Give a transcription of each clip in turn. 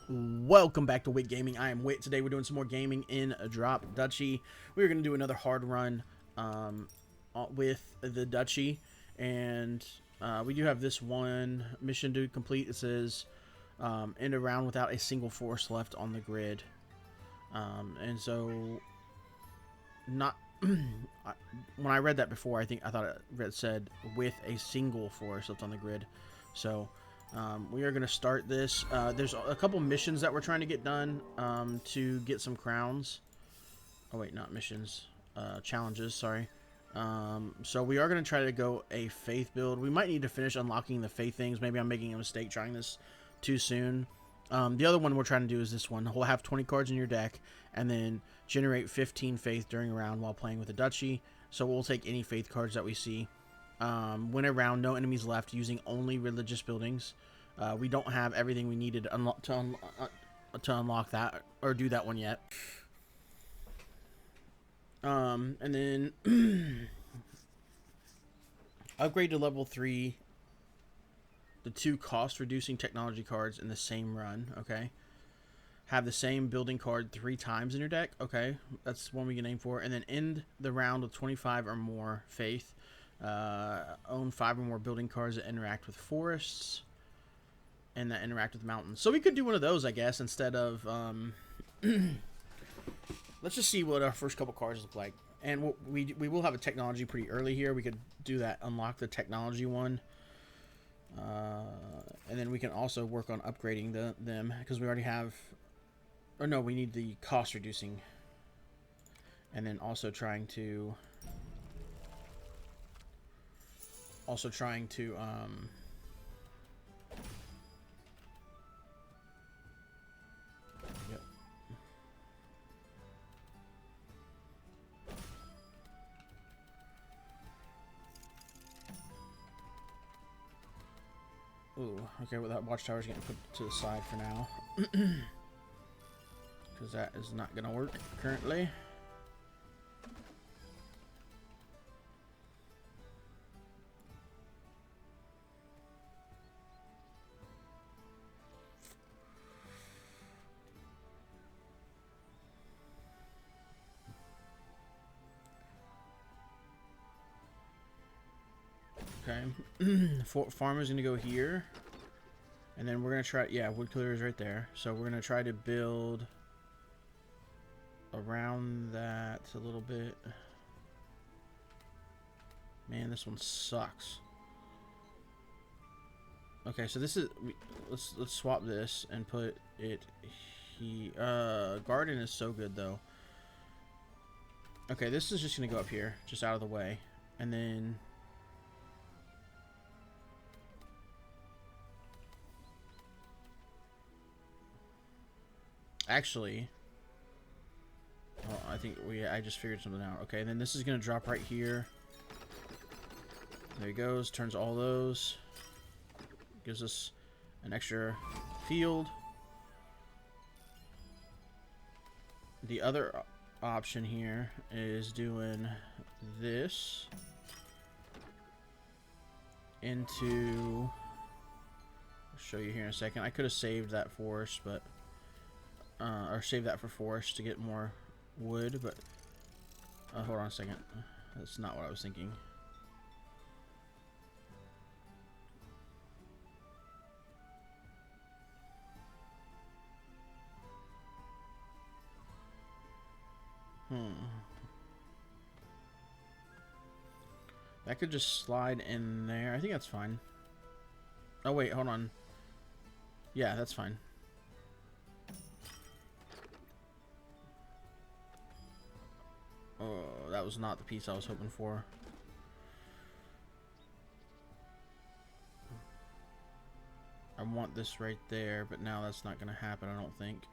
Welcome back to Wit Gaming. I am Wit. Today we're doing some more gaming in a drop Duchy. We're going to do another hard run with the Duchy. And we do have this one mission to complete. It says end a round without a single force left on the grid. And so, not when I read that before, I thought it said with a single force left on the grid. So we are going to start this. There's a couple missions that we're trying to get done to get some crowns. Oh wait, not missions, challenges. Sorry. So we are going to try to go a faith build. We might need to finish unlocking the faith things. Maybe I'm making a mistake trying this too soon. The other one we're trying to do is this one. We'll have 20 cards in your deck, and then generate 15 faith during a round while playing with the Duchy. So we'll take any faith cards that we see. Win a round, no enemies left, using only religious buildings. We don't have everything we needed to unlock that, or do that one yet. And then upgrade to level 3 the 2 cost-reducing technology cards in the same run. Okay. Have the same building card 3 times in your deck. Okay, that's one we can aim for. And then end the round with 25 or more faith. Own 5 or more building cards that interact with forests and that interact with mountains. So we could do one of those, I guess, instead of let's just see what our first couple cards look like. And we will have a technology pretty early here. We could do that, unlock the technology one. And then we can also work on upgrading them because we already have, or no, we need the cost reducing. And then also trying to yep. Ooh, okay, well, that watchtower is getting put to the side for now. Because that is not going to work currently. Okay, farmer's gonna go here, and then we're gonna try. Yeah, wood clearer is right there. So we're gonna try to build around that a little bit. Man, this one sucks. Okay, so this is let's swap this and put it here. Garden is so good though. Okay, this is just gonna go up here, just out of the way, and then. Actually, oh, I think I just figured something out. Okay, and then this is gonna drop right here. There he goes. Turns all those. Gives us an extra field. The other option here is doing this into. I'll show you here in a second. I could have saved that forest, but. Or save that for forest to get more wood, but hold on a second. That's not what I was thinking. That could just slide in there. I think that's fine. Oh wait, hold on. Yeah, that's fine. Oh, that was not the piece I was hoping for. I want this right there, but now that's not going to happen, I don't think.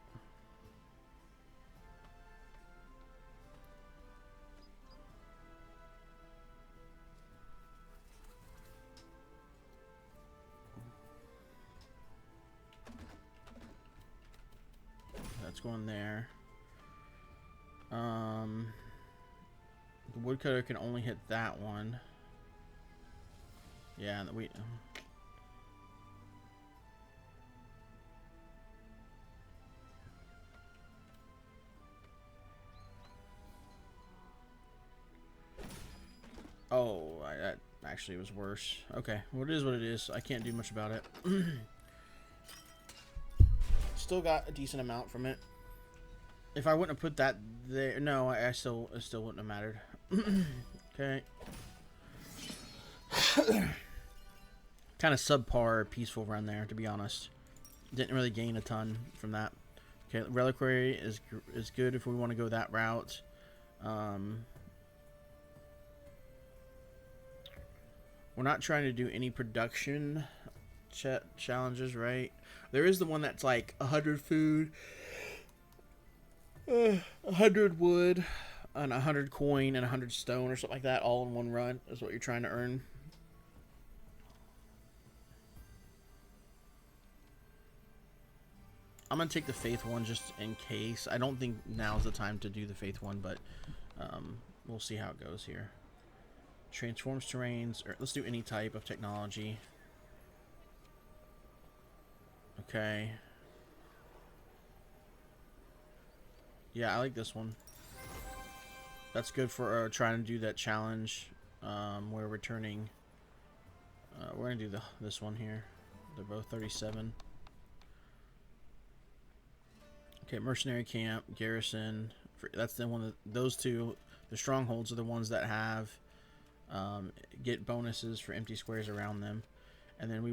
That's going there. The woodcutter can only hit that one. Yeah, we Oh, that actually was worse. Okay, well, it is what it is. I can't do much about it. Still got a decent amount from it. If I wouldn't have put that there, no, it still wouldn't have mattered. Okay. Kind of subpar peaceful run there, to be honest. Didn't really gain a ton from that. Okay, reliquary is good if we want to go that route. We're not trying to do any production challenges, right? There is the one that's like 100 food, 100 wood, and 100 coin, and 100 stone, or something like that, all in one run, is what you're trying to earn. I'm going to take the faith one just in case. I don't think now's the time to do the faith one, but we'll see how it goes here. Transforms terrains, or let's do any type of technology. Okay. Yeah, I like this one. That's good for trying to do that challenge where we're turning. We're going to do this one here. They're both 37. Okay, mercenary camp, garrison. That's the one that those two, the strongholds are the ones that have get bonuses for empty squares around them. And then we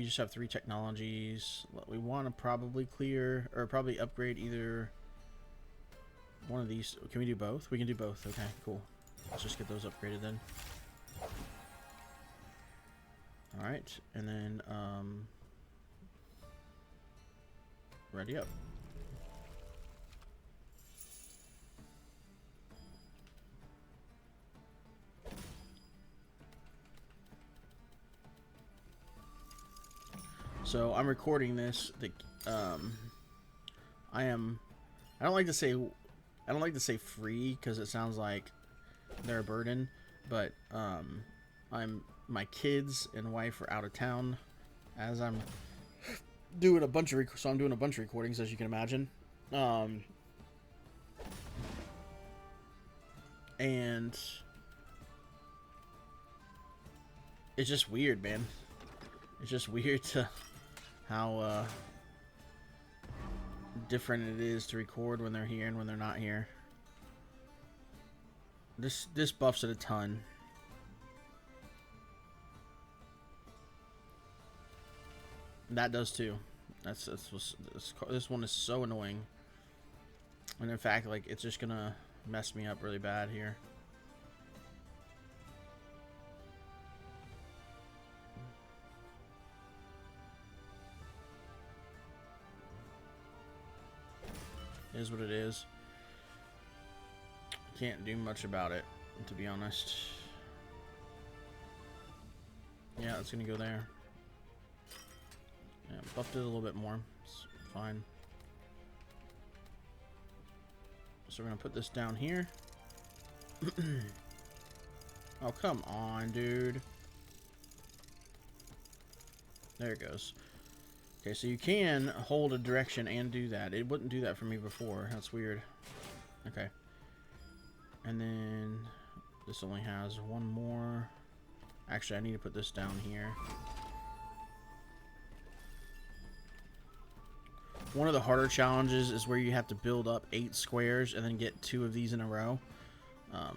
just have 3 technologies. We want to probably clear, or probably upgrade either one of these. Can we do both? We can do both. Okay, cool. Let's just get those upgraded then. Alright, and then ready up. So I'm recording this. I don't like to say free because it sounds like they're a burden, but my kids and wife are out of town as I'm doing a bunch of recordings, as you can imagine. And it's just weird, man. It's just weird to how different it is to record when they're here and when they're not here. This buffs it a ton. That does too. This one is so annoying. And in fact, like, it's just gonna mess me up really bad here. It is what it is. Can't do much about it, to be honest. Yeah, it's gonna go there. Yeah, buffed it a little bit more. It's fine. So we're gonna put this down here. Oh, come on, dude. There it goes. Okay, so you can hold a direction and do that. It wouldn't do that for me before. That's weird. Okay. And then this only has one more. Actually, I need to put this down here. One of the harder challenges is where you have to build up 8 squares and then get 2 of these in a row. Okay,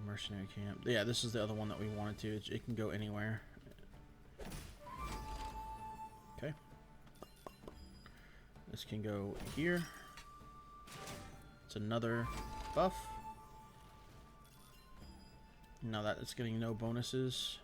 mercenary camp. Yeah, this is the other one that we wanted to. It can go anywhere. Okay. This can go here. It's another buff. Now that it's getting no bonuses.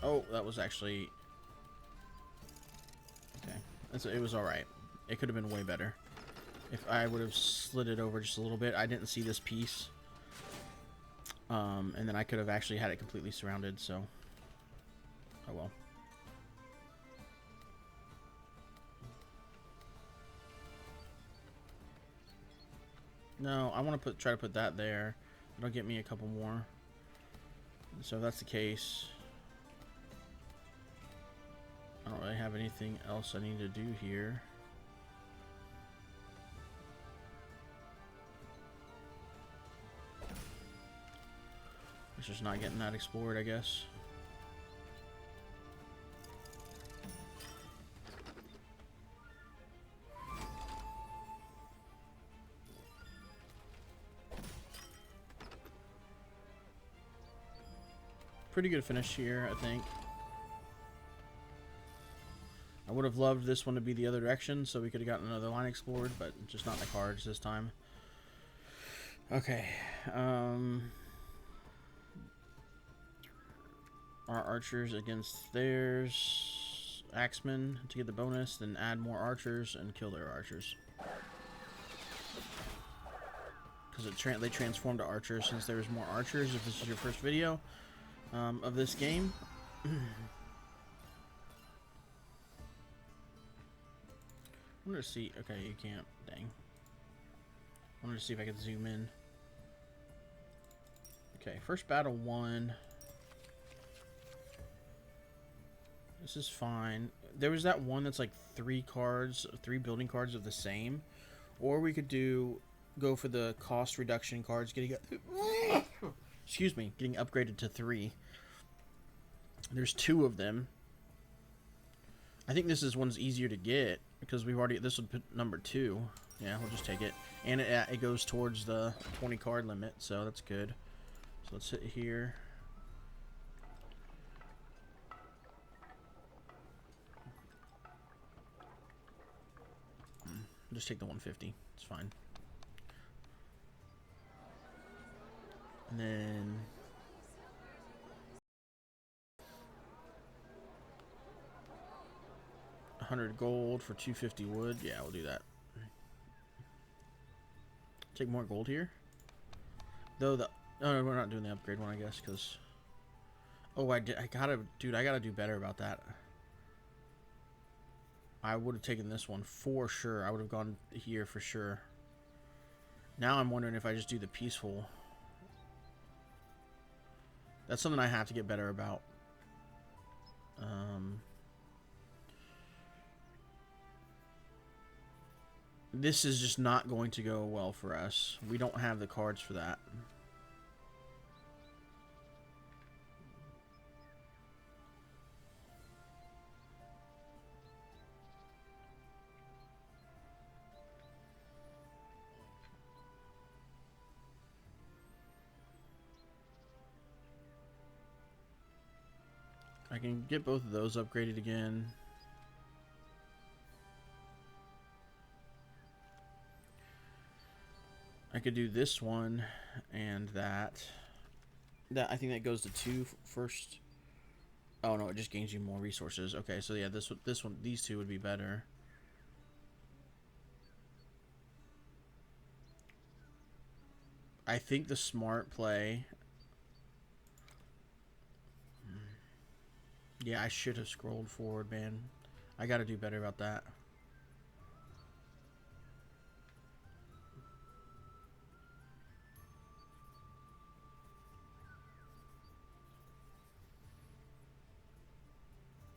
Oh, that was actually... Okay. It was alright. It could have been way better. If I would have slid it over just a little bit. I didn't see this piece. And then I could have actually had it completely surrounded, so... Oh well. No, I want to try to put that there. It'll get me a couple more. So if that's the case, I don't really have anything else I need to do here. It's just not getting that explored, I guess. Pretty good finish here, I think. I would have loved this one to be the other direction, so we could have gotten another line explored, but just not in the cards this time. Okay. Our archers against theirs. Axemen to get the bonus, then add more archers and kill their archers. Because they transformed to archers since there was more archers. If this is your first video of this game. I wanted to see. Okay, you can't. Dang. I wanted to see if I could zoom in. Okay, first battle 1. This is fine. There was that one that's like 3 building cards of the same. Or we could go for the cost reduction cards, getting upgraded to 3. There's 2 of them. I think this one's easier to get because this would put number 2. Yeah, we'll just take it. And it goes towards the 20 card limit, so that's good. So let's hit here. Just take the 150. It's fine. And then 100 gold for 250 wood. Yeah, we'll do that. Take more gold here. Though no, we're not doing the upgrade one, I guess, because I gotta do better about that. I would have taken this one for sure. I would have gone here for sure. Now I'm wondering if I just do the peaceful. That's something I have to get better about. This is just not going to go well for us. We don't have the cards for that. I can get both of those upgraded again. I could do this one and that. I think that goes to 2 first. Oh no, it just gains you more resources. Okay, so yeah, these 2 would be better. I think the smart play. Yeah, I should have scrolled forward, man. I got to do better about that.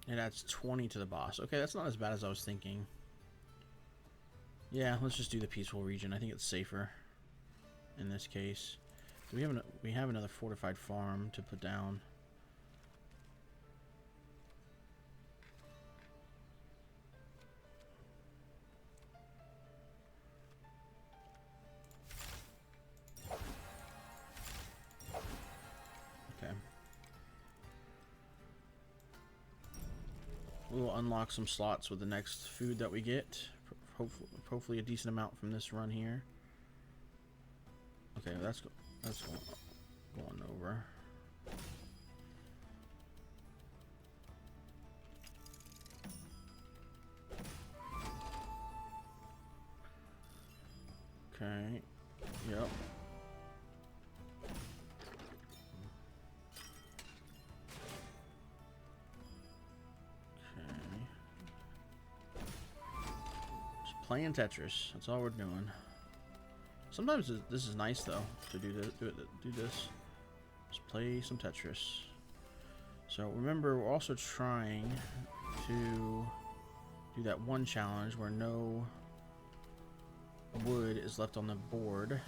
It adds 20 to the boss. Okay, that's not as bad as I was thinking. Yeah, let's just do the peaceful region. I think it's safer in this case. So we have another fortified farm to put down. Okay. We will unlock some slots with the next food that we get. Hopefully a decent amount from this run here. Okay, that's going over. Okay. Yep. Playing Tetris. That's all we're doing. Sometimes this is nice though to do this. Just play some Tetris. So remember, we're also trying to do that one challenge where no wood is left on the board.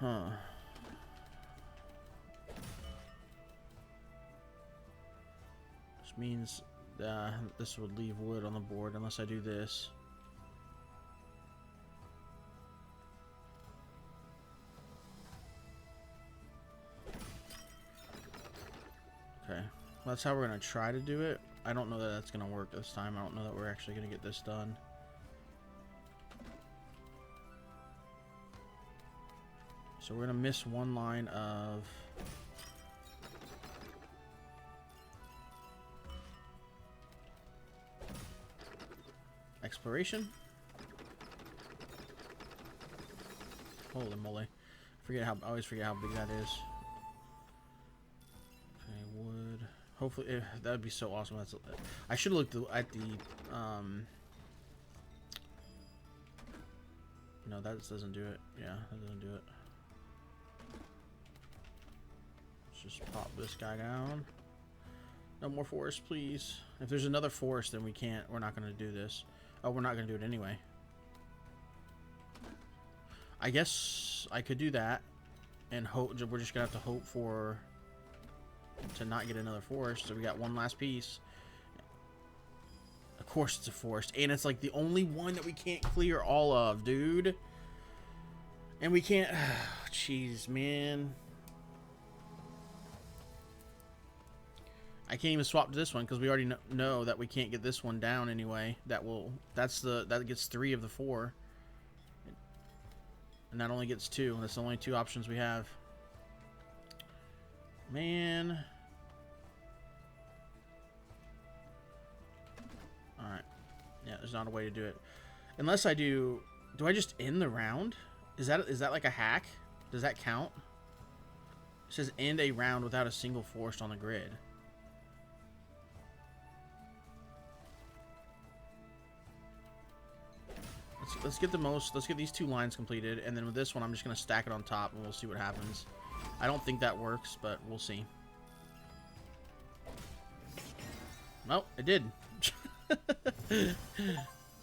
Huh. Which means this would leave wood on the board unless I do this. Okay. Well, that's how we're going to try to do it. I don't know that that's going to work this time. I don't know that we're actually going to get this done. So we're going to miss one line of exploration. Holy moly. I always forget how big that is. Okay, wood. Hopefully, that would be so awesome. I should look at the, no, that doesn't do it. Yeah, that doesn't do it. Let's just pop this guy down. No more forest, please. If there's another forest, then we're not going to do this. Oh, we're not going to do it anyway. I guess I could do that and hope. We're just going to have to hope to not get another forest. So we got one last piece. Of course it's a forest. And it's like the only one that we can't clear all of, dude. And we can't. Jeez, man. I can't even swap to this one because we already know that we can't get this one down anyway. That gets 3 of the 4. And that only gets 2. That's the only 2 options we have. Man. Alright. Yeah, there's not a way to do it. Unless I do I just end the round? Is that like a hack? Does that count? It says end a round without a single forest on the grid. Let's get these 2 lines completed, and then with this one I'm just gonna stack it on top and we'll see what happens. I don't think that works, but we'll see. Nope, it did.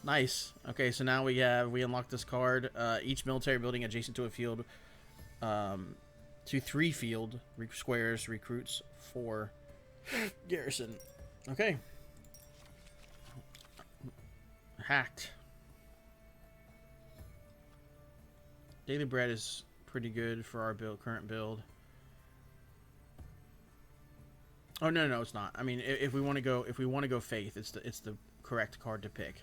Nice. Okay, so now we unlocked this card. Each military building adjacent to a field, to 3 field squares recruits 4 garrison. Okay. Hacked. Daily bread is pretty good for our current build. Oh no, it's not. I mean, if we want to go faith, it's the correct card to pick.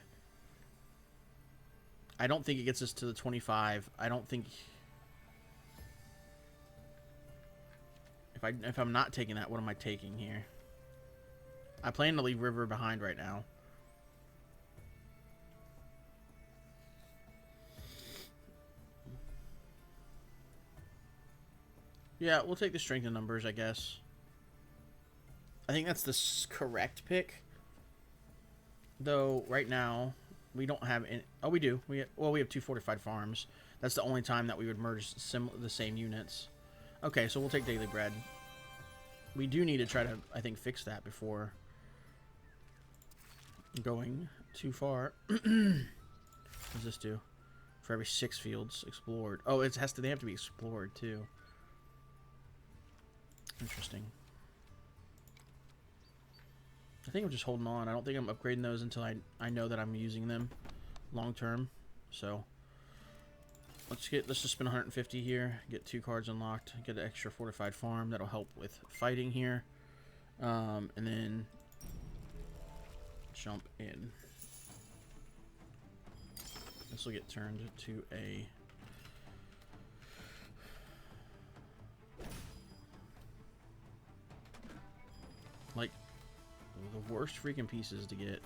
I don't think it gets us to the 25. I don't think if I'm not taking that, what am I taking here? I plan to leave river behind right now. Yeah, we'll take the strength in numbers, I guess. I think that's the correct pick. Though, right now, we don't have any... Oh, we do. We have 2 fortified farms. That's the only time that we would merge the same units. Okay, so we'll take daily bread. We do need to try to, I think, fix that before going too far. What does this do? For every 6 fields explored. Oh, they have to be explored, too. Interesting. I think I'm just holding on. I don't think I'm upgrading those until I know that I'm using them long term. So let's just spend 150 here, get 2 cards unlocked, get an extra fortified farm. That'll help with fighting here. And then jump in. This will get turned to a like the worst freaking pieces to get.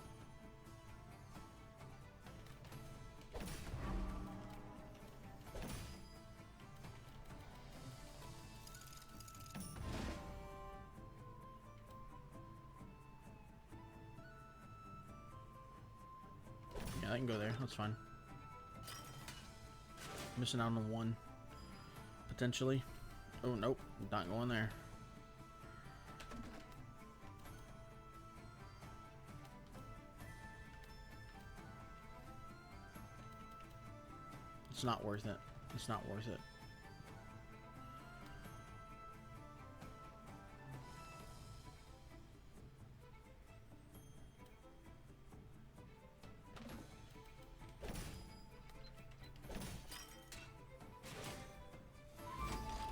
Yeah, I can go there. That's fine. Missing out on the one. Potentially. Oh, nope. Not going there. It's not worth it. It's not worth it.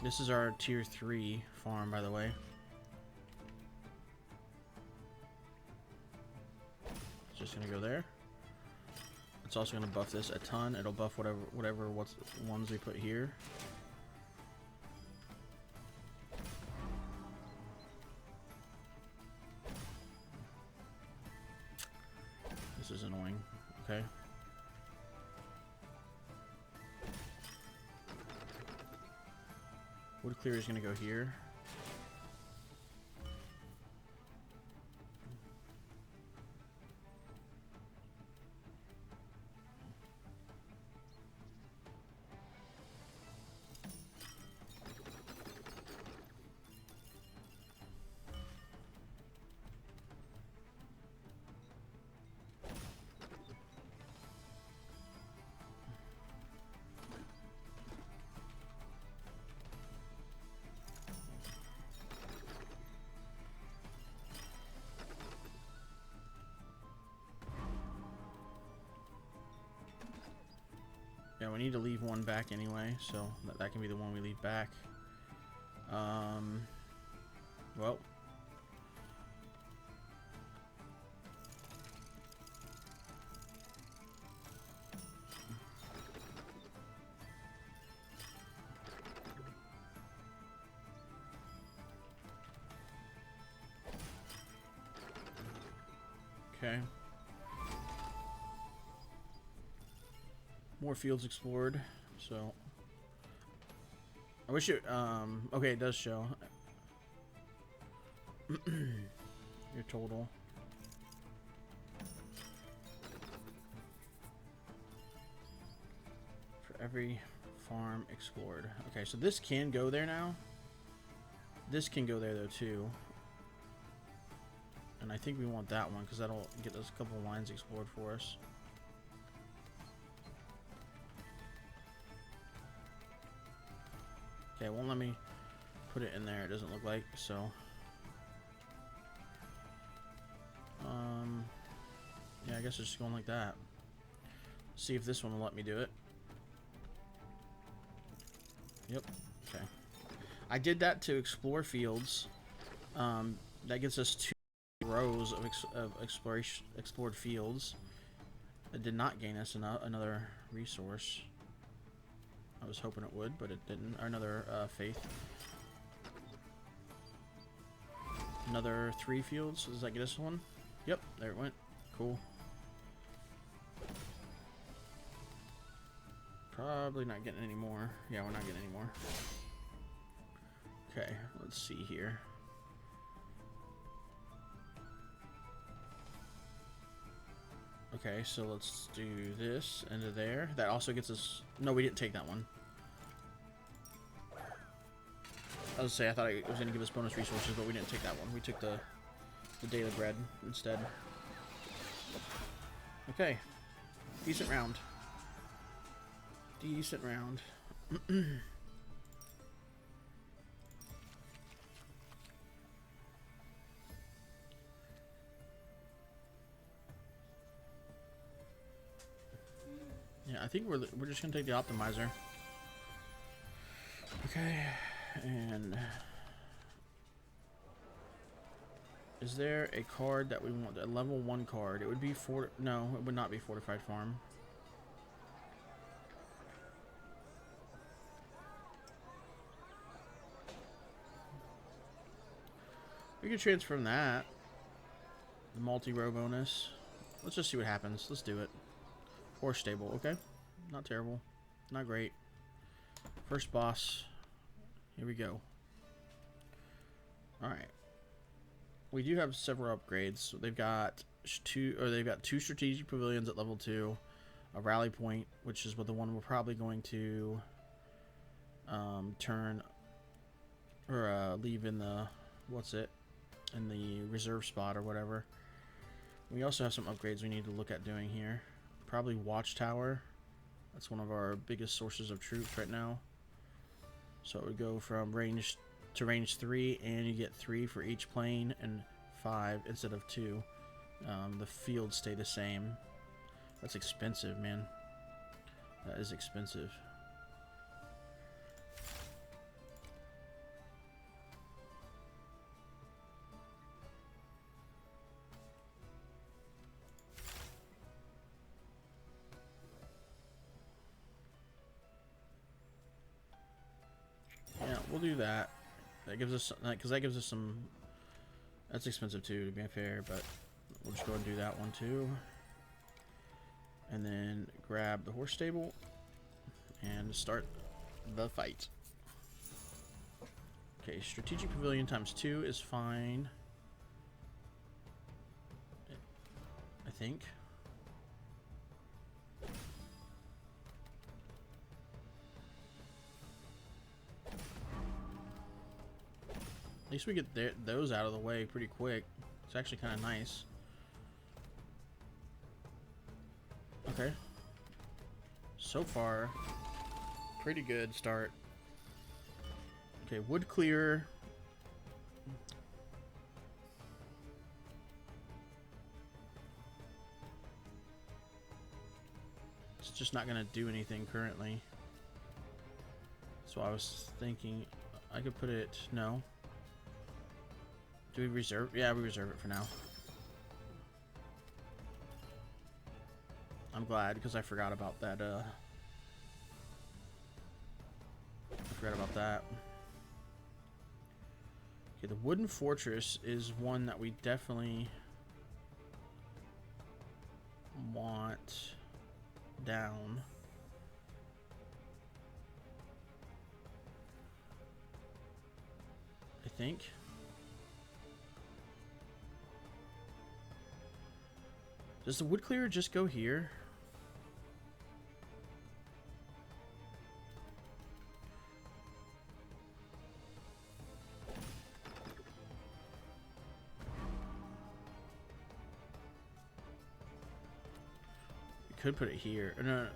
This is our tier 3 farm, by the way. It's just gonna go there. It's also gonna buff this a ton. It'll buff whatever ones we put here. This is annoying. Okay. Wood clear is gonna go here. Yeah, we need to leave one back anyway, so that can be the one we leave back. Well. Okay. More fields explored, so I wish it, okay, it does show your total. For every farm explored. Okay, so this can go there now. This can go there though too. And I think we want that one because that'll get us a couple lines explored for us. Okay, it won't let me put it in there, it doesn't look like, so. Yeah, I guess it's just going like that. See if this one will let me do it. Yep, okay. I did that to explore fields. That gets us 2 rows of explored fields. It did not gain us another resource. I was hoping it would, but it didn't. Or another faith. Another 3 fields. Does that get us one? Yep, there it went. Cool. Probably not getting any more. Yeah, we're not getting any more. Okay, let's see here. Okay, so let's do this into there. That also gets us... No, we didn't take that one. I was gonna say, I thought it was gonna give us bonus resources, but we didn't take that one. We took the daily bread instead. Okay. Decent round. Decent round. Yeah, I think we're just gonna take the optimizer. Okay, and is there a card that we want? A level 1 card? It would be no, it would not be Fortified Farm. We could transform that. The multi-row bonus. Let's just see what happens. Let's do it. Horse stable, okay. Not terrible. Not great. First boss. Here we go. Alright. We do have several upgrades. So they've got they've got 2 strategic pavilions at level 2, a rally point, which is what the one we're probably going to turn or leave in the in the reserve spot or whatever. We also have some upgrades we need to look at doing here. Probably watchtower. That's one of our biggest sources of troops right now. So it would go from range to range 3, and you get 3 for each plane and 5 instead of 2. The fields stay the same. That's expensive, man. That is expensive. Yeah, we'll do that. That gives us, because that gives us some. That's expensive too, to be fair, but we'll just go and do that one too. And then grab the horse stable and start the fight. Okay, strategic pavilion ×2 is fine, I think. At least we get those out of the way pretty quick. It's actually kind of nice. Okay. So far, pretty good start. Okay, wood clear. It's just not going to do anything currently. So I was thinking I could put it... No. Do we reserve? Yeah, we reserve it for now. I'm glad, because I forgot about that, I forgot about that. Okay, the wooden fortress is one that we definitely want down. I think. Does the wood clearer just go here? We could put it here. No,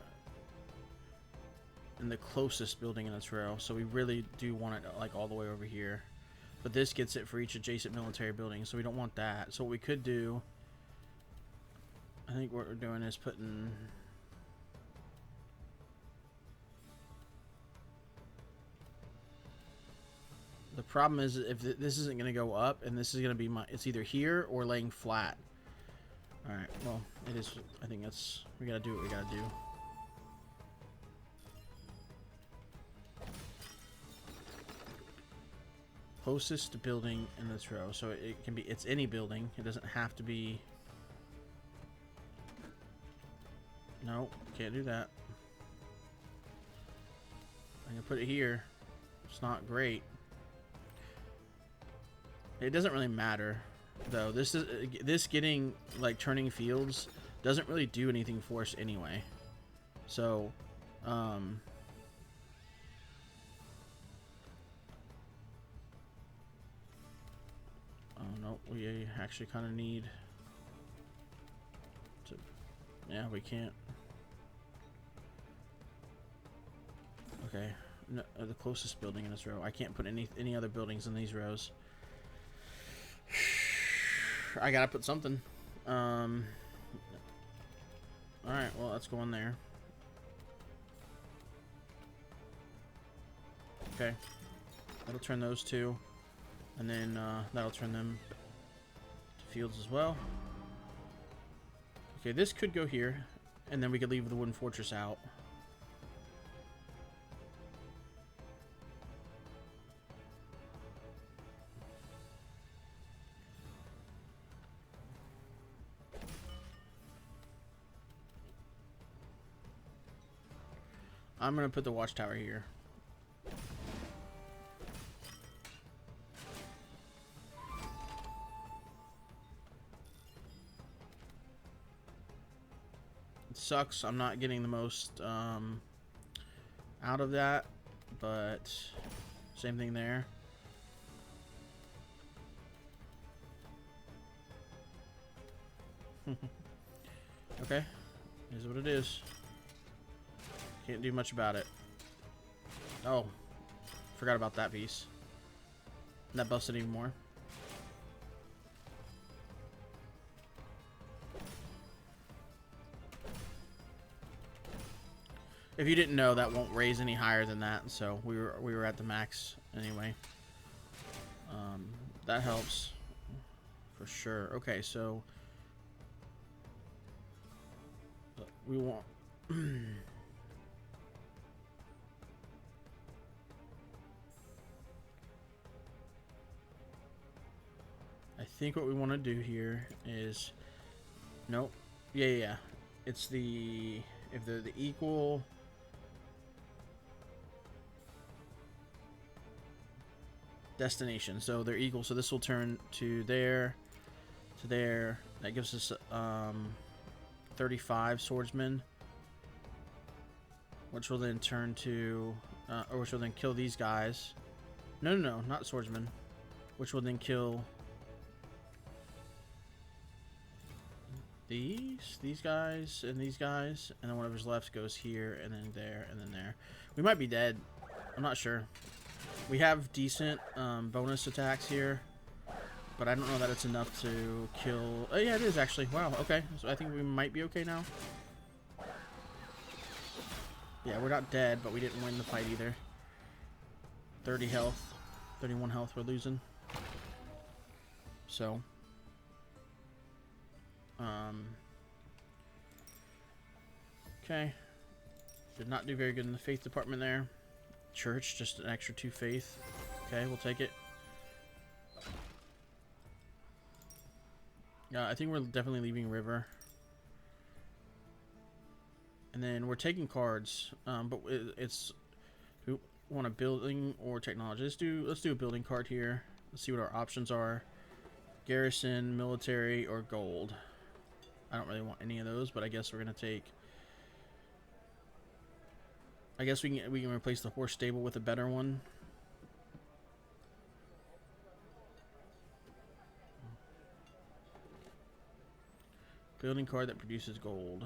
in the closest building in this row. So we really do want it like all the way over here. But this gets it for each adjacent military building, so we don't want that. So what we could do, I think what we're doing is putting... The problem is if this isn't going to go up, and this is going to be it's either here or laying flat. Alright, well, it is, I think that's, we got to do what we got to do. Closest building in this row, so it can be, it's any building, it doesn't have to be... No, can't do that. I'm gonna put it here. It's not great. It doesn't really matter, though. This getting like turning fields doesn't really do anything for us anyway. So, oh no, we actually kind of need to. Yeah, we can't. Okay, no, the closest building in this row. I can't put any other buildings in these rows. I gotta put something. Alright, well, let's go in there. Okay. That'll turn those two. And then that'll turn them to fields as well. Okay, this could go here. And then we could leave the wooden fortress out. I'm going to put the watchtower here. It sucks. I'm not getting the most out of that, but same thing there. Okay, is what it is. Can't do much about it. Oh, forgot about that piece. Not busted anymore. If you didn't know, that won't raise any higher than that, so we were at the max anyway. That helps for sure. Okay, so we want I think what we want to do here is nope. Yeah. It's the if they're the equal destination. So they're equal. So this will turn to there, to there. That gives us 35 swordsmen, which will then turn to, or which will then kill these guys. No, not swordsmen. Which will then kill these guys, and then whatever's left goes here, and then there, and then there. We might be dead. I'm not sure. We have decent bonus attacks here, but I don't know that it's enough to kill. Oh yeah, it is actually. Wow. Okay, so I think we might be okay now. Yeah, we're not dead, but we didn't win the fight either. 30 health, 31 health. We're losing. So. Okay. Did not do very good in the faith department there. Church, just an extra 2 faith. Okay, we'll take it. I think we're definitely leaving river. And then we're taking cards, but it's we want a building or technology. Let's do a building card here. Let's see what our options are. Garrison, military, or gold. I don't really want any of those, but I guess we're gonna take. I guess we can replace the horse stable with a better one. Building card that produces gold.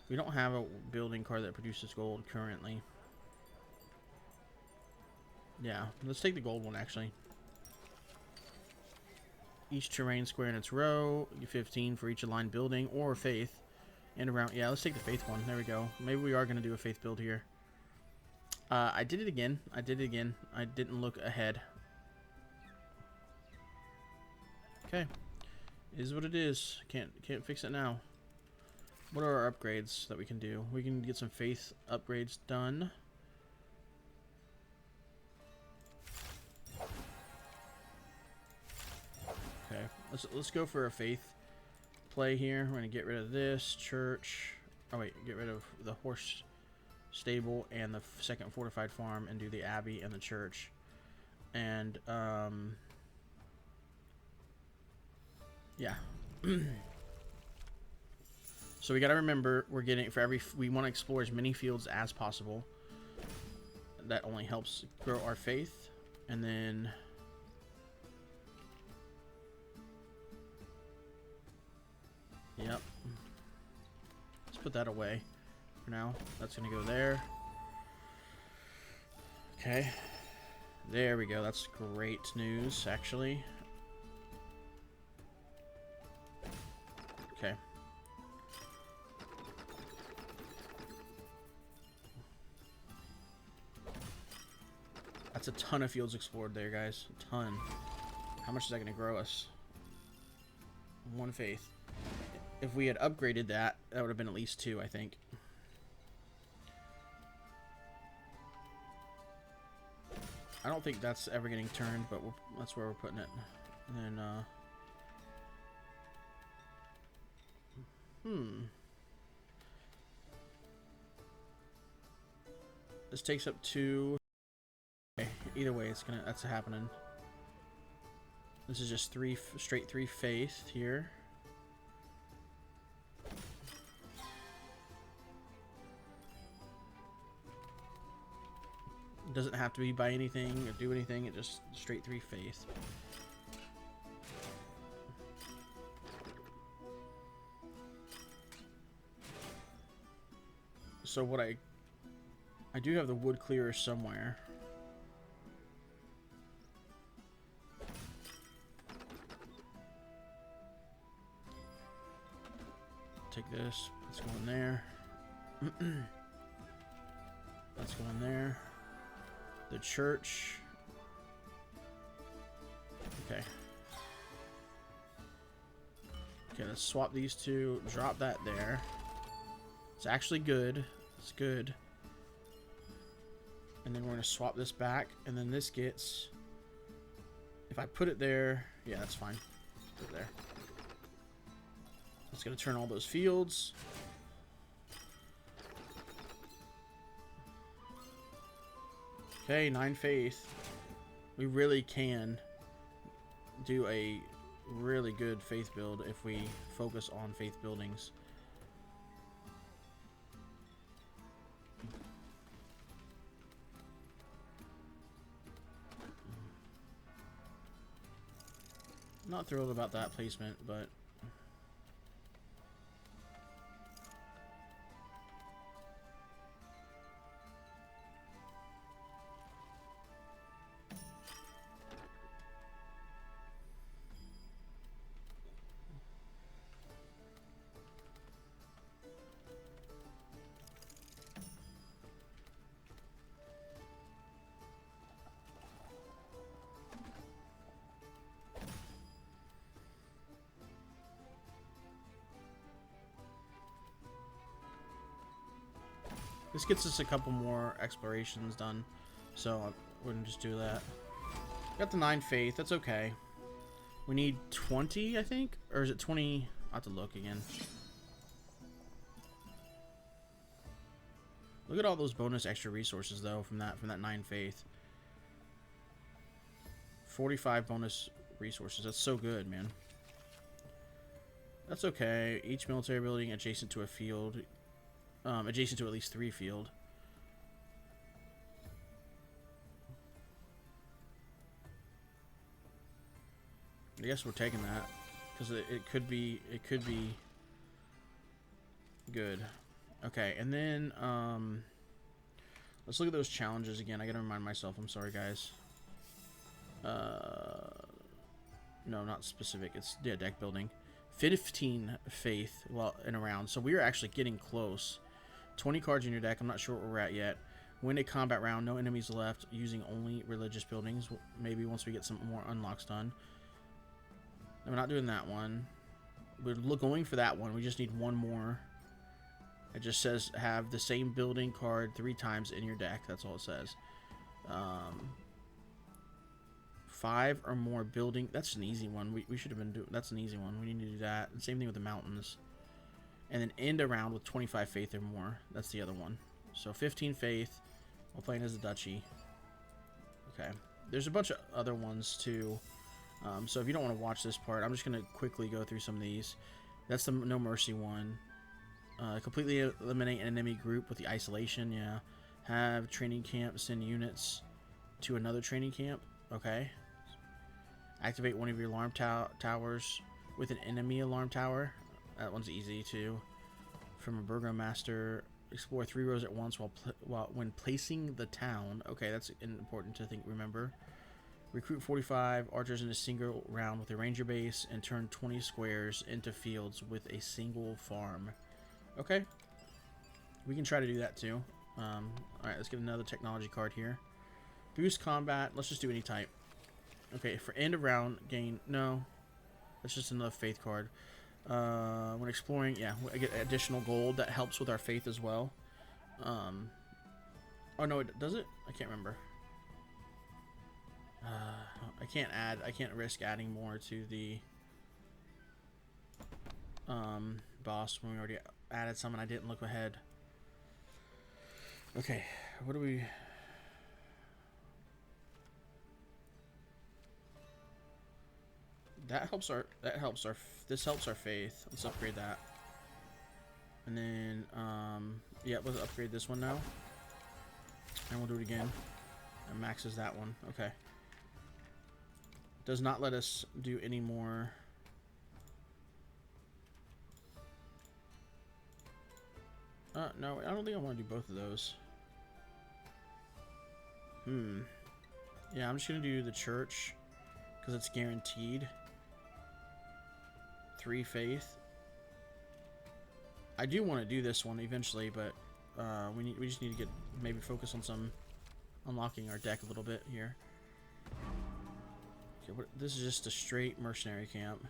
We don't have a building card that produces gold currently. Yeah, let's take the gold one actually. Each terrain square in its row, 15 for each aligned building or faith. And around, yeah, let's take the faith one. There we go. Maybe we are going to do a faith build here. I did it again. I didn't look ahead. Okay. It is what it is. Can't fix it now. What are our upgrades that we can do? We can get some faith upgrades done. Okay. Let's go for a faith play here. We're going to get rid of this church. Oh wait, get rid of the horse stable and the second fortified farm and do the abbey and the church. And yeah. So we got to remember we're getting we want to explore as many fields as possible. That only helps grow our faith. And then yep. Let's put that away for now. That's going to go there. Okay. There we go. That's great news, actually. Okay. That's a ton of fields explored there, guys. A ton. How much is that going to grow us? 1 faith. If we had upgraded that, that would have been at least 2, I think. I don't think that's ever getting turned, but that's where we're putting it. And then, this takes up 2. Okay, either way, that's happening. This is just straight 3 faith here. It doesn't have to be by anything or do anything. It just straight 3 faith. So what I do have the wood clearer somewhere. Take this. Let's go in there. Let's go in there. The church. Okay. Okay, let's swap these two. Drop that there. It's actually good. It's good. And then we're going to swap this back. And then this gets... If I put it there... Yeah, that's fine. Put it there. It's going to turn all those fields. Okay, 9 faith. We really can do a really good faith build if we focus on faith buildings. Not thrilled about that placement, but this gets us a couple more explorations done, so I wouldn't just do that. Got the 9 faith, that's okay. We need 20, I think? Or is it 20? I'll have to look again. Look at all those bonus extra resources, though, from that 9 faith. 45 bonus resources, that's so good, man. That's okay. Each military building adjacent to a field... adjacent to at least 3 field. I guess we're taking that because it could be good. Okay, and then let's look at those challenges again. I gotta remind myself. I'm sorry, guys. No, not specific. It's deck building. 15 faith while in a round, so we are actually getting close. 20 cards in your deck. I'm not sure where we're at yet. Win a combat round. No enemies left. Using only religious buildings. Maybe once we get some more unlocks done. No, we're not doing that one. We're going for that one. We just need one more. It just says have the same building card 3 times in your deck. That's all it says. 5 or more building. That's an easy one. We should have been doing. That's an easy one. We need to do that. And same thing with the mountains. And then end a round with 25 faith or more. That's the other one. So 15 faith. While playing as the Duchy. Okay. There's a bunch of other ones too. So if you don't want to watch this part, I'm just going to quickly go through some of these. That's the No Mercy one. Completely eliminate an enemy group with the isolation. Yeah. Have training camp send units to another training camp. Okay. Activate one of your alarm towers with an enemy alarm tower. That one's easy too. From a burgomaster, explore 3 rows at once when placing the town. Okay, that's important to remember. Recruit 45 archers in a single round with a ranger base and turn 20 squares into fields with a single farm. Okay, we can try to do that too. All right, let's get another technology card here. Boost combat. Let's just do any type. Okay, for end of round gain. No, that's just another faith card. When exploring, yeah, I get additional gold that helps with our faith as well. Oh no, does it? I can't remember. I can't risk adding more to the boss when we already added some and I didn't look ahead. Okay, what do we... This helps our faith. Let's upgrade that. And then, yeah, let's upgrade this one now. And we'll do it again. It maxes that one. Okay. Does not let us do any more. No, I don't think I want to do both of those. Yeah, I'm just going to do the church because it's guaranteed. 3 faith. I do want to do this one eventually, but we just need to get maybe focus on some unlocking our deck a little bit here. Okay, this is just a straight mercenary camp.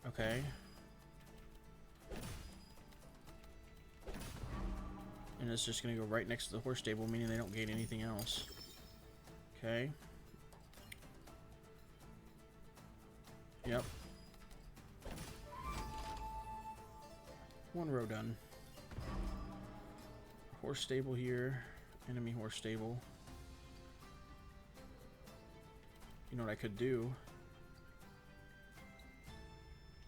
Okay. And it's just going to go right next to the horse stable, meaning they don't gain anything else. Okay. Yep. 1 row done. Horse stable here. Enemy horse stable. You know what I could do?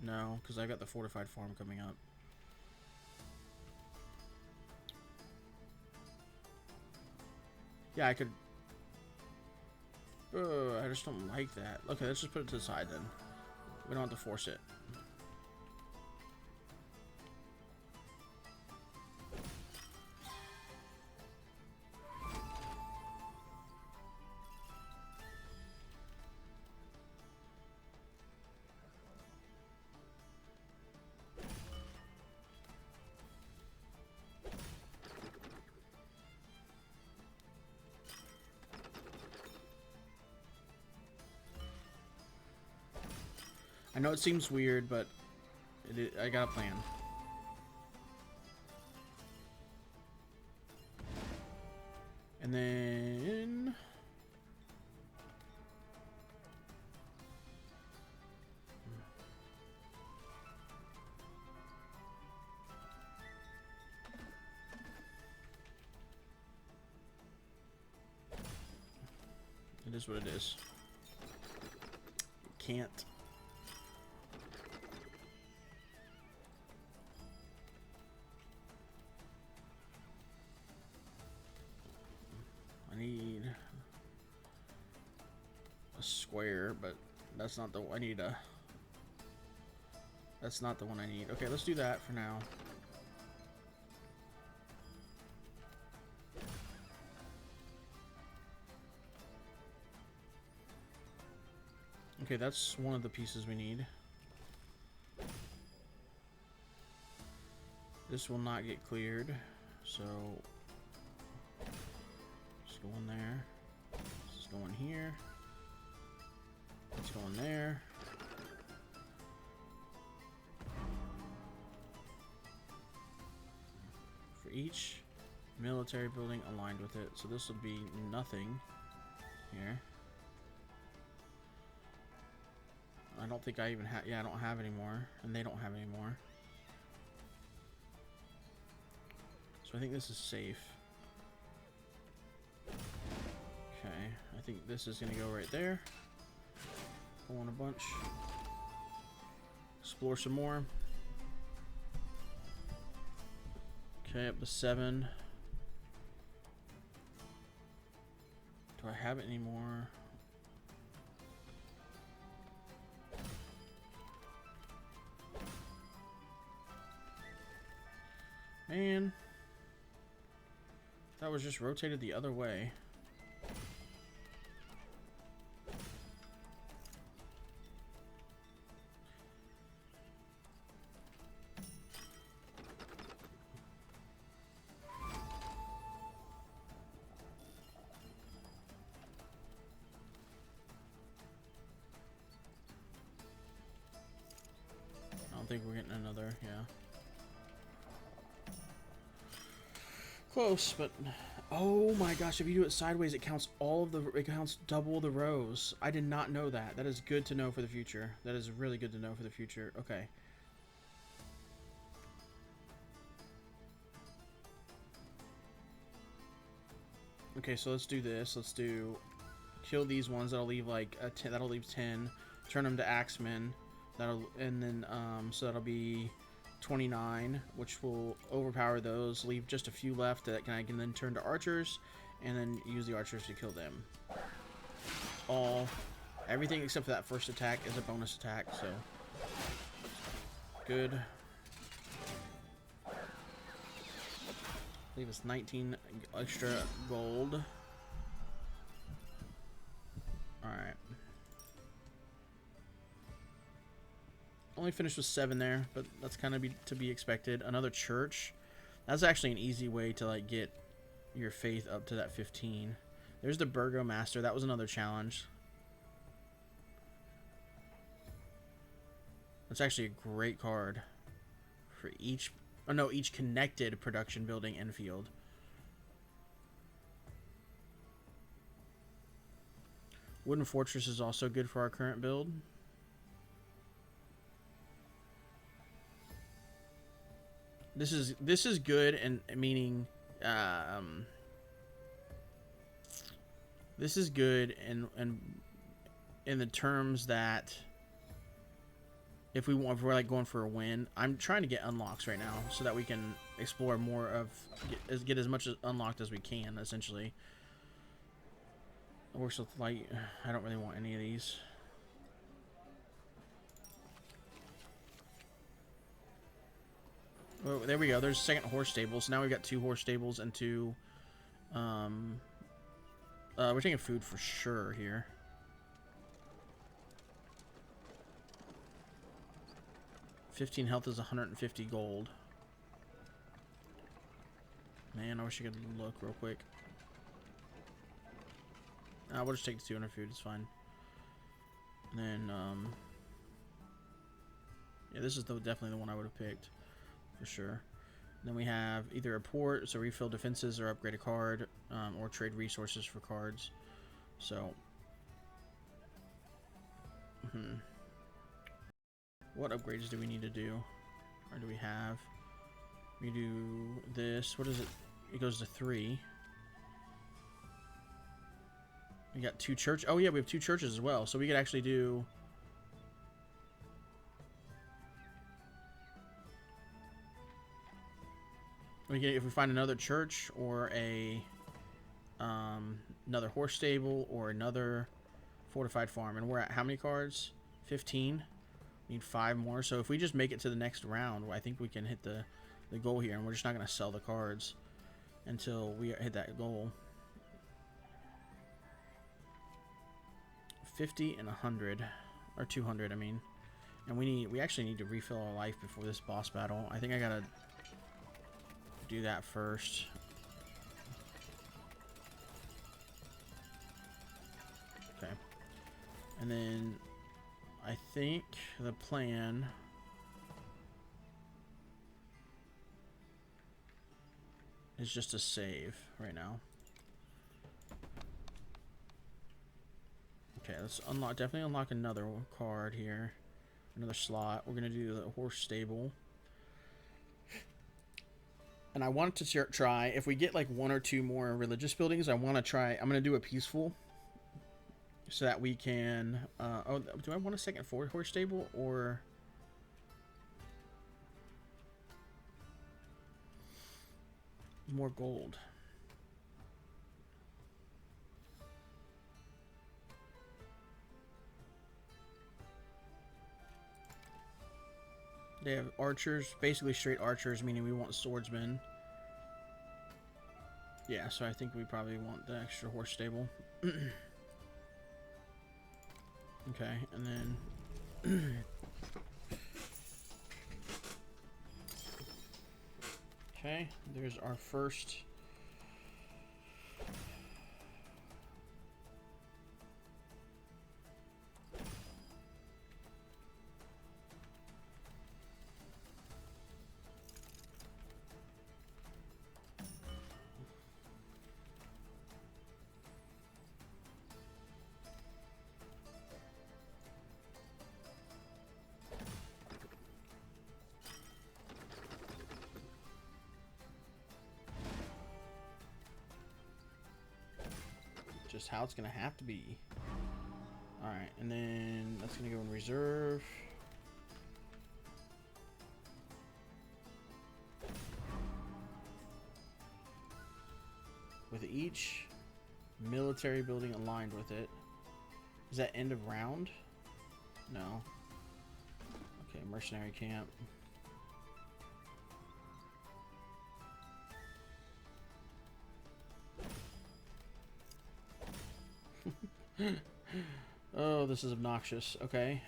No, because I got the fortified farm coming up. Yeah, I could... I just don't like that. Okay, let's just put it to the side then. We don't have to force it. I know it seems weird, but I got a plan. And then... it is what it is. Can't. I need a square, but that's not the I need a that's not the one I need. Okay, let's do that for now. Okay, that's one of the pieces we need. This will not get cleared, so just go in there. Let's go in here. Let's go in there. For each military building aligned with it, so this will be nothing here. I don't think I even have... yeah, I don't have any more, and they don't have any more. So I think this is safe. Okay, I think this is going to go right there. Pull in a bunch. Explore some more. Okay, up to 7. Do I have it anymore? Man, that was just rotated the other way. I don't think we're getting another, yeah. Close, but oh my gosh, if you do it sideways, it counts it counts double the rows. I did not know that. That is good to know for the future. That is really good to know for the future. Okay. Okay, so let's do this. Let's do kill these ones. That'll leave like a 10, that'll leave 10. Turn them to axemen. And then so that'll be 29, which will overpower those, leave just a few left that I can then turn to archers, and then use the archers to kill them. Everything except for that first attack is a bonus attack, so good. Leave us 19 extra gold. Alright. Only finished with 7 there, but that's kind of to be expected. Another church. That's actually an easy way to like get your faith up to that 15. There's the Burgomaster. That was another challenge. That's actually a great card for each connected production building and field. Wooden Fortress is also good for our current build. This is good, and meaning this is good and in the terms that if we're like going for a win, I'm trying to get unlocks right now so that we can explore more of get as much unlocked as we can, essentially. Works with light. I don't really want any of these. Oh, there we go. There's a second horse stable. So now we've got 2 horse stables and 2. We're taking food for sure here. $15 health is 150 gold. Man, I wish I could look real quick. We'll just take the 200 food. It's fine. And then, yeah, this is definitely the one I would have picked for sure. And then we have either a port, so refill defenses or upgrade a card, or trade resources for cards. So, what upgrades do we need to do? Or do we have? We do this. What is it? It goes to 3. We got 2 church. Oh yeah, we have 2 churches as well. So we could actually do. If we find another church or another horse stable or another fortified farm, and we're at how many cards? 15. We need 5 more. So if we just make it to the next round, I think we can hit the goal here, and we're just not going to sell the cards until we hit that goal. 50 and 100, or 200, I mean. And we actually need to refill our life before this boss battle. I think I gotta do that first. Okay. And then I think the plan is just to save right now. Okay, let's definitely unlock another card here. Another slot. We're going to do the horse stable. And I want to try, if we get like 1 or 2 more religious buildings, I want to try, I'm going to do a peaceful. So that we can, oh, do I want a second horse stable or? More gold. They have archers, basically straight archers, meaning we want swordsmen. Yeah, so I think we probably want the extra horse stable. Okay, and then... okay, there's our first... just how it's gonna have to be. Alright, and then that's gonna go in reserve. with each military building aligned with it. Is that end of round? No. Okay, mercenary camp. Oh, this is obnoxious. Okay.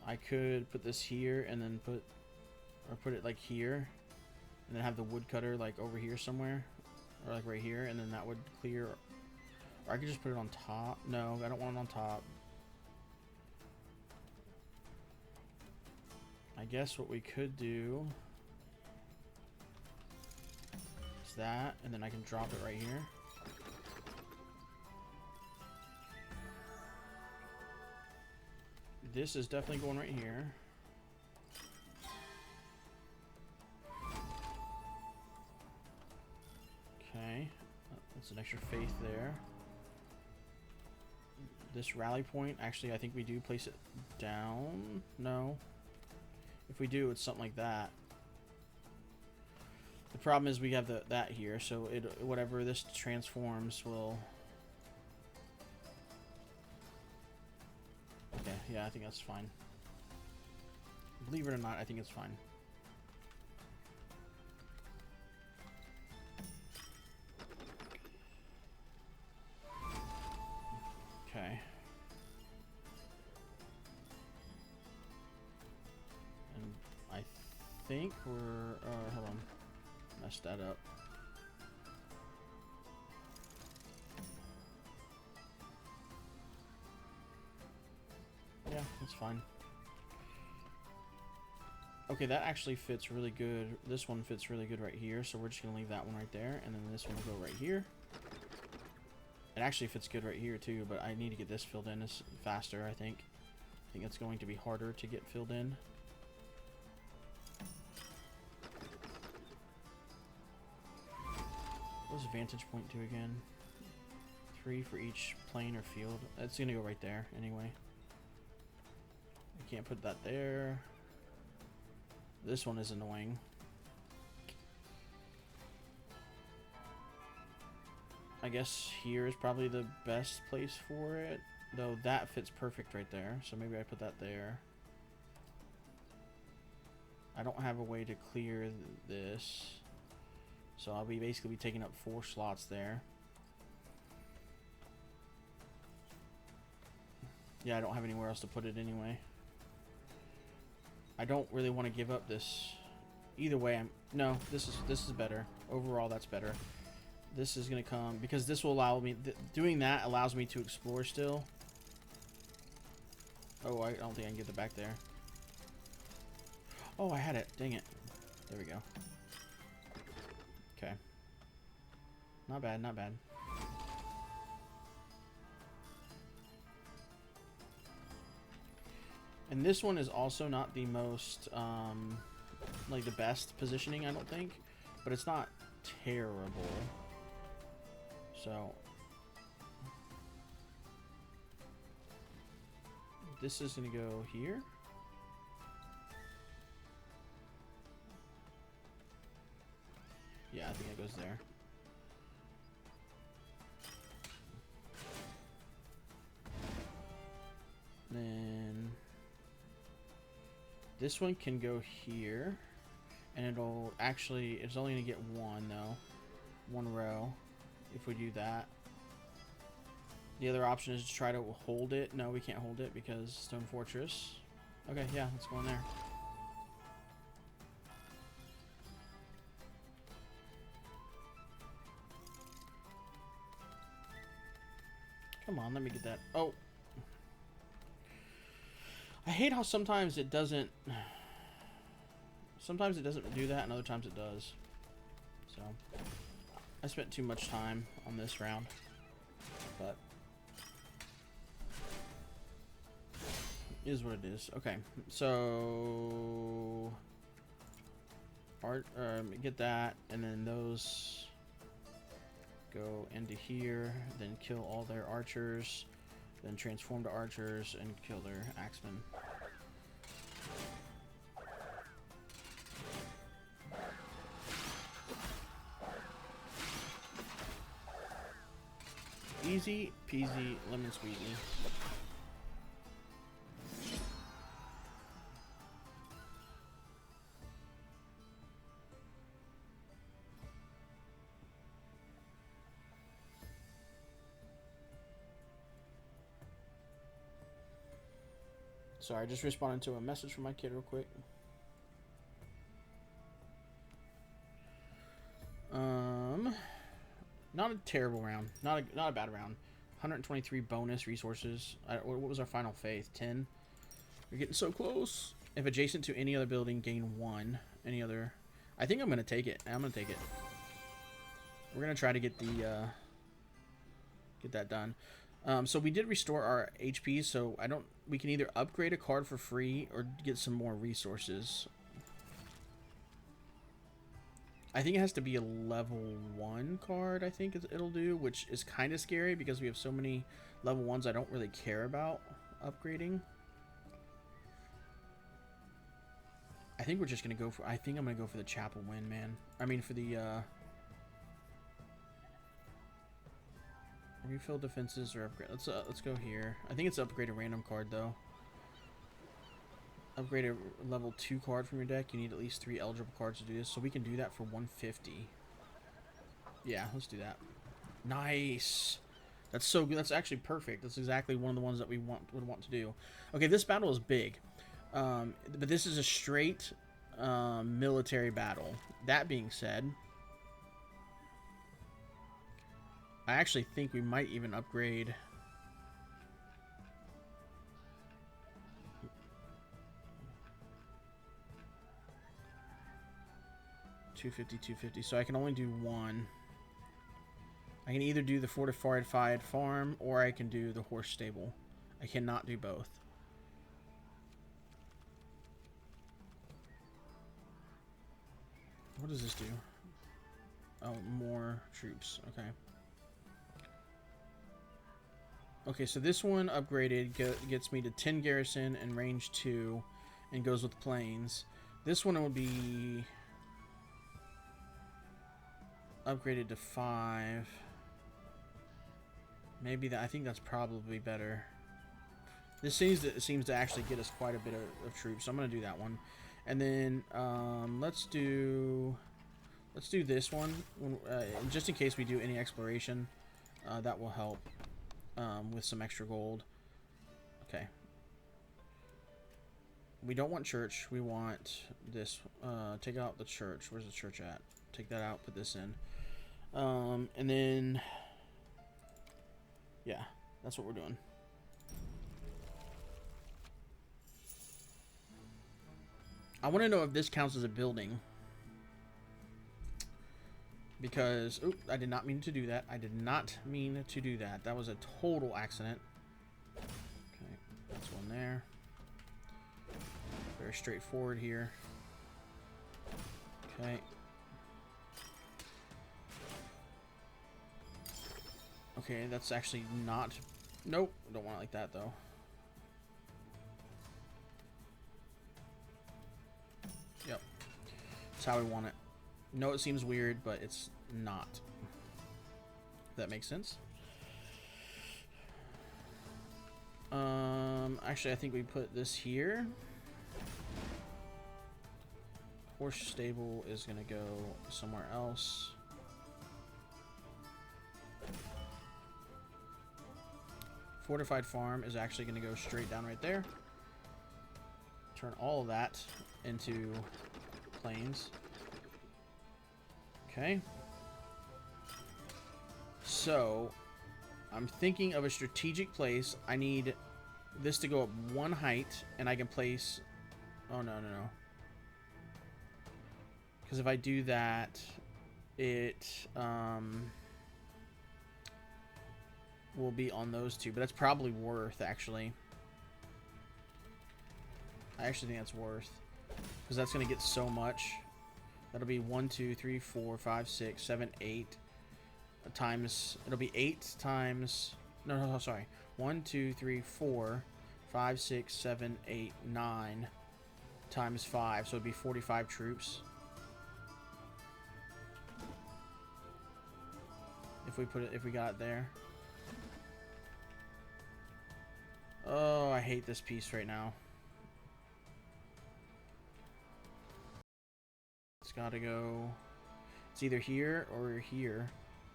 I could put this here and then put it like here, and then have the woodcutter like over here somewhere, or like right here, and then that would clear. Or I could just put it on top. No, I don't want it on top. I guess what we could do is that, and then I can drop it right here. This is definitely going right here. Okay, that's an extra faith there. This rally point, actually, I think we do place it down. No. If we do, it's something like that. The problem is we have that here, so whatever this transforms will... Okay, yeah, I think that's fine. Believe it or not, I think it's fine. Okay. And I think we're... hold on. Messed that up. Yeah, that's fine. Okay, that actually fits really good. This one fits really good right here, so we're just going to leave that one right there, and then this one will go right here. It actually fits good right here too, but I need to get this filled in faster, I think. I think it's going to be harder to get filled in. What does vantage point do again? 3 for each plane or field. That's going to go right there anyway. I can't put that there. This one is annoying. I guess here is probably the best place for it, though that fits perfect right there, so maybe I put that there. I don't have a way to clear this, so I'll be basically taking up 4 slots there. Yeah, I don't have anywhere else to put it anyway. I don't really want to give up this. Either way, no, this is better. Overall, that's better. This is going to come, because this will allow me, doing that allows me to explore still. Oh, I don't think I can get it back there. Oh, I had it. Dang it. There we go. Okay. Not bad, not bad. And this one is also not the most, like the best positioning, I don't think. But it's not terrible. So, this is going to go here. Yeah, I think it goes there. Then this one can go here, and it'll actually, it's only going to get 1 though. 1 row. If we do that, the other option is to try to hold it. No, we can't hold it because Stone Fortress. Okay, yeah, let's go in there. Come on, let me get that. Oh, I hate how sometimes it doesn't. Sometimes it doesn't do that, and other times it does. So. I spent too much time on this round, but it is what it is. Okay, so get that, and then those go into here, then kill all their archers, then transform to archers and kill their axemen. Easy peasy lemon squeezy. Sorry, I just responded to a message from my kid real quick. Not a terrible round. Not a bad round. 123 bonus resources. What was our final faith? 10. You're getting so close. If adjacent to any other building, gain 1. Any other? I think I'm gonna take it. I'm gonna take it. We're gonna try to get the get that done. So we did restore our HP. So we can either upgrade a card for free or get some more resources. I think it has to be a level 1 card, I think it'll do, which is kind of scary because we have so many level 1s I don't really care about upgrading. I think we're just going to go for... I think I'm going to go for the Chapel win, man. I mean, for the... refill defenses or upgrade. Let's go here. I think it's upgrade a random card, though. Upgrade a level 2 card from your deck. You need at least 3 eligible cards to do this. So we can do that for 150. Yeah, let's do that. Nice. That's so good. That's actually perfect. That's exactly one of the ones that we would want to do. Okay, this battle is big. But this is a straight military battle. That being said, I actually think we might even upgrade... 250, 250. So I can only do one. I can either do the fortified farm or I can do the horse stable. I cannot do both. What does this do? Oh, more troops. Okay. Okay, so this one upgraded gets me to 10 garrison and range 2 and goes with planes. This one would be upgraded to 5. Maybe that. I think that's probably better. This seems to actually get us quite a bit of troops, so I'm gonna do that one. And then let's do this one just in case we do any exploration. That will help with some extra gold. Okay. We don't want church. We want this. Take out the church. Where's the church at? Take that out. Put this in. And then, yeah, that's what we're doing. I want to know if this counts as a building. Because, oop, I did not mean to do that. I did not mean to do that. That was a total accident. Okay, that's one there. Very straightforward here. Okay. Okay, that's actually not... Nope, don't want it like that, though. Yep. That's how we want it. No, it seems weird, but it's not. If that makes sense. Actually, I think we put this here. Horse stable is going to go somewhere else. Fortified farm is actually going to go straight down right there. Turn all of that into plains. Okay. So, I'm thinking of a strategic place. I need this to go up 1 height, and I can place... Oh, no. Because if I do that, it will be on those two. But that's probably worth, actually. I actually think that's worth. Because that's going to get so much. That'll be 1, 2, 3, 4, 5, 6, 7, 8 times... It'll be 8 times... No, sorry. 1, 2, 3, 4, 5, 6, 7, 8, 9 times 5. So it'd be 45 troops. If we got it there. Oh, I hate this piece right now. It's got to go... It's either here or here.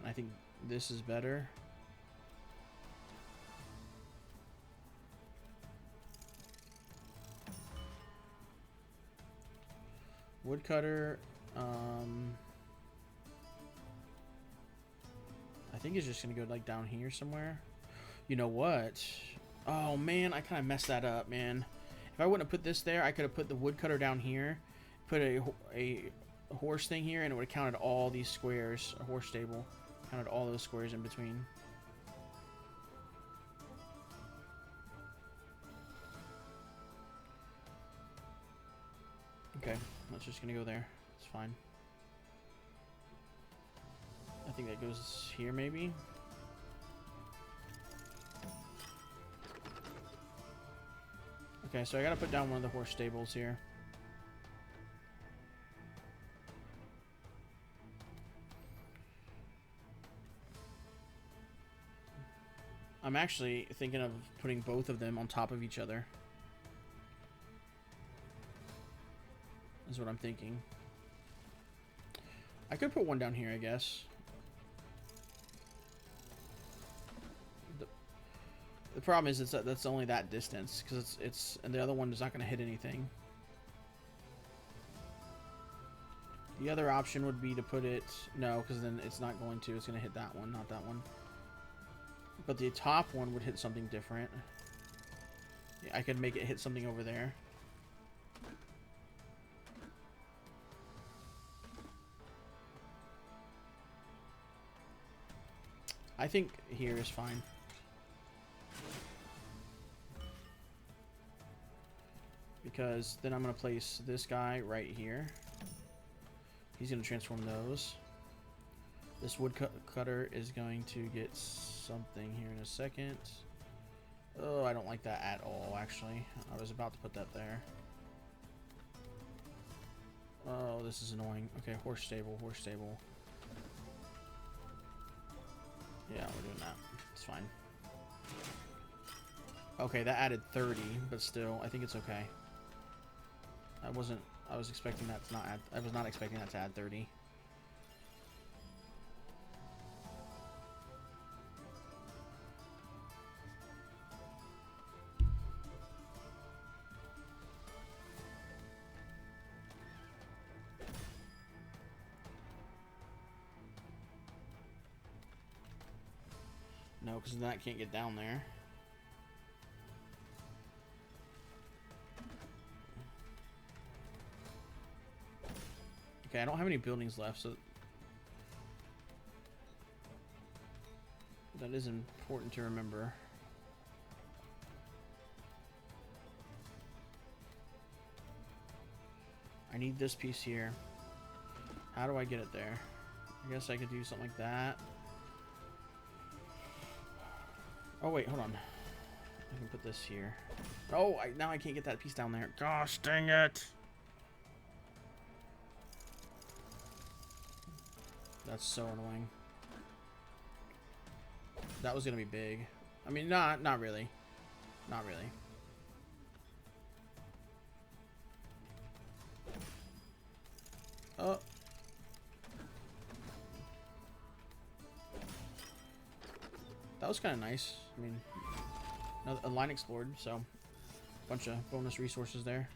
I think this is better. Woodcutter, I think it's just gonna go like down here somewhere. You know what? Oh man, I kind of messed that up, man. If I wouldn't have put this there, I could have put the woodcutter down here, put a horse thing here, and it would have counted all these squares. A horse stable counted all those squares in between. Okay, that's just gonna go there. It's fine. I think that goes here, maybe. Okay, so I gotta put down one of the horse stables here. I'm actually thinking of putting both of them on top of each other. Is what I'm thinking. I could put one down here, I guess. The problem is that's only that distance, because it's and the other one is not going to hit anything. The other option would be to put it... No, because then it's not going to. It's going to hit that one, not that one. But the top one would hit something different. Yeah, I could make it hit something over there. I think here is fine. Because then I'm going to place this guy right here. He's going to transform those. This woodcutter is going to get something here in a second. Oh, I don't like that at all, actually. I was about to put that there. Oh, this is annoying. Okay, horse stable, horse stable. Yeah, we're doing that. It's fine. Okay, that added 30, but still, I think it's okay. I was expecting that to not add... I was not expecting that to add 30. No, because that can't get down there. Okay, I don't have any buildings left, so that is important to remember. I need this piece here. How do I get it there? I guess I could do something like that. Oh wait, hold on. I can put this here. Oh, now I can't get that piece down there. Gosh, dang it! That's so annoying. That was gonna be big. I mean, not really. Not really. Oh. That was kind of nice. I mean, a line explored, so a bunch of bonus resources there.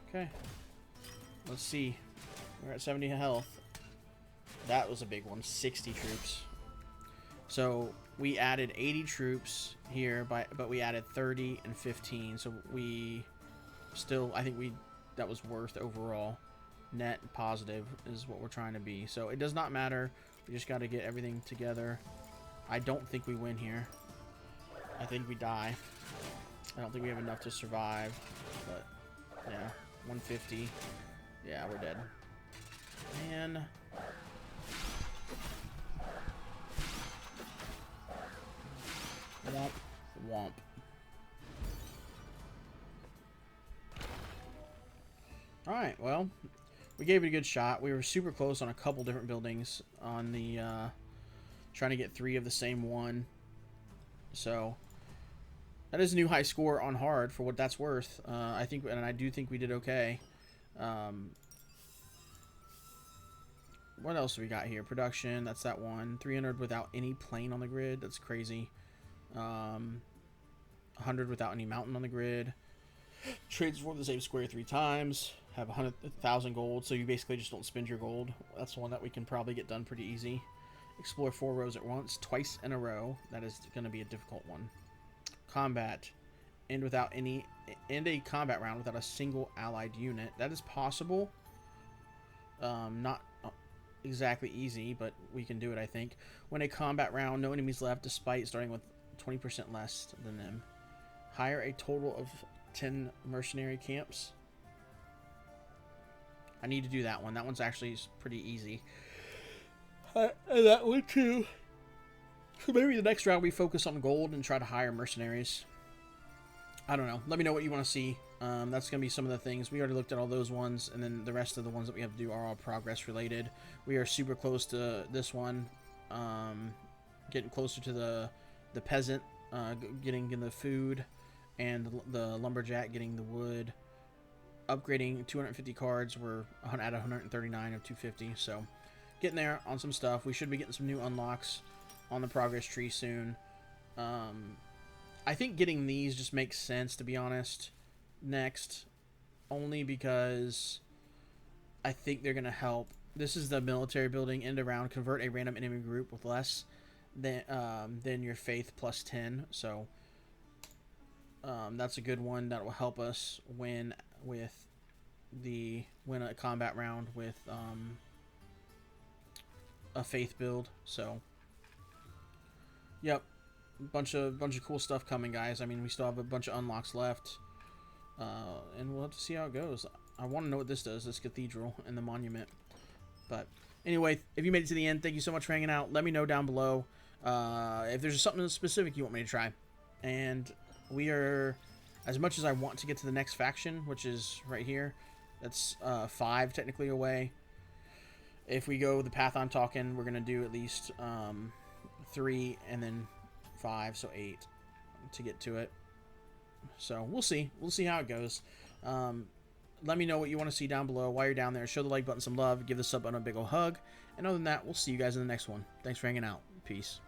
Okay. Let's see. We're at 70 health. That was a big one. 60 troops. So we added 80 troops here, but we added 30 and 15. So we still, I think that was worth overall. Net positive is what we're trying to be. So it does not matter. We just got to get everything together. I don't think we win here. I think we die. I don't think we have enough to survive. But yeah, 150. Yeah, we're dead. Man. Womp. Womp. Alright, well, we gave it a good shot. We were super close on a couple different buildings on the, trying to get 3 of the same one. So, That is a new high score on hard for what that's worth. I think, and I do think we did okay. What else do we got here? Production, that's that one. 300 without any plane on the grid. That's crazy. 100 without any mountain on the grid. Trades for the same square 3 times. Have 100,000 gold, so you basically just don't spend your gold. That's one that we can probably get done pretty easy. Explore 4 rows at once, twice in a row. That is going to be a difficult one. Combat. End a combat round without a single allied unit. That is possible. Not exactly easy, but we can do it, I think. When a combat round, no enemies left, despite starting with 20% less than them. Hire a total of 10 mercenary camps. I need to do that one. That one's actually pretty easy. And that one too. So maybe the next round we focus on gold and try to hire mercenaries. I don't know. Let me know what you want to see. That's going to be some of the things. We already looked at all those ones, and then the rest of the ones that we have to do are all progress related. We are super close to this one. Getting closer to the peasant, getting the food, and the lumberjack getting the wood. Upgrading 250 cards. We're at 139 of 250, so getting there on some stuff. We should be getting some new unlocks on the progress tree soon. I think getting these just makes sense, to be honest, next, only because I think they're going to help. This is the military building. End around, convert a random enemy group with less than your faith plus 10. So that's a good one that will help us win a combat round with a faith build. So yep. Bunch of cool stuff coming, guys. I mean, we still have a bunch of unlocks left, and we'll have to see how it goes. I want to know what this does, this cathedral and the monument. But anyway, if you made it to the end, thank you so much for hanging out. Let me know down below if there's something specific you want me to try. And we are, as much as I want to get to the next faction, which is right here, that's 5 technically away. If we go the path I'm talking, we're gonna do at least 3 and then 5, so 8 to get to it. So we'll see how it goes. Let me know what you want to see down below. While you're down there, show the like button some love, give the sub button a big ol' hug, and other than that, we'll see you guys in the next one. Thanks for hanging out. Peace.